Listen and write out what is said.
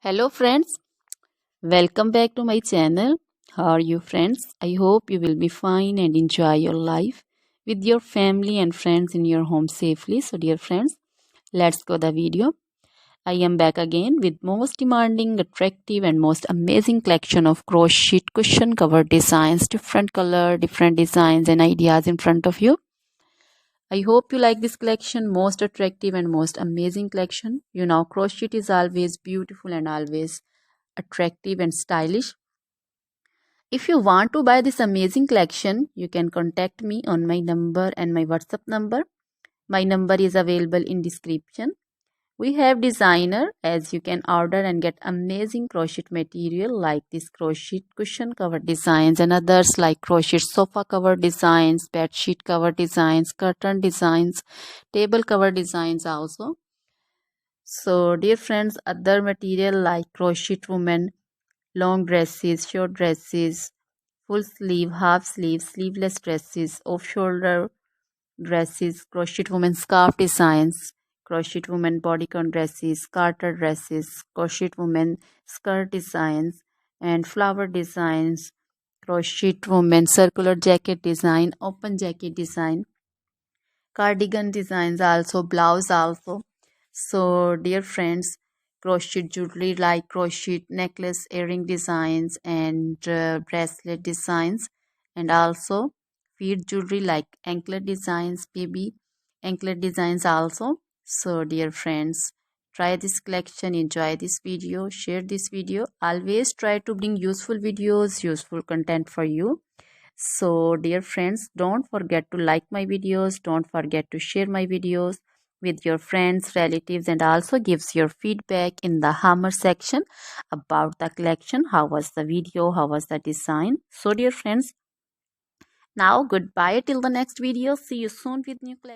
Hello friends, welcome back to my channel. How are you friends? I hope you will be fine and enjoy your life with your family and friends in your home safely. So dear friends, let's go the video. I am back again with most demanding, attractive and most amazing collection of crochet cushion cover designs, different color, different designs and ideas in front of you. I hope you like this collection, most attractive and most amazing collection. You know, crochet is always beautiful and always attractive and stylish. If you want to buy this amazing collection, you can contact me on my number and my WhatsApp number. My number is available in description. We have designer as you can order and get amazing crochet material like this crochet cushion cover designs and others like crochet sofa cover designs, bed sheet cover designs, curtain designs, table cover designs also. So dear friends, other material like crochet woman, long dresses, short dresses, full sleeve, half sleeve, sleeveless dresses, off shoulder dresses, crochet woman scarf designs, crochet woman bodycon dresses, garter dresses, crochet woman skirt designs, and flower designs, crochet woman circular jacket design, open jacket design, cardigan designs also, blouse also. So dear friends, crochet jewelry like crochet necklace, earring designs and bracelet designs, and also feet jewelry like anklet designs, baby anklet designs also. So dear friends, try this collection, enjoy this video, share this video. Always try to bring useful videos, useful content for you. So dear friends, don't forget to like my videos, don't forget to share my videos with your friends, relatives, and also gives your feedback in the hammer section about the collection. How was the video, how was the design? So dear friends, now goodbye till the next video. See you soon with new collection.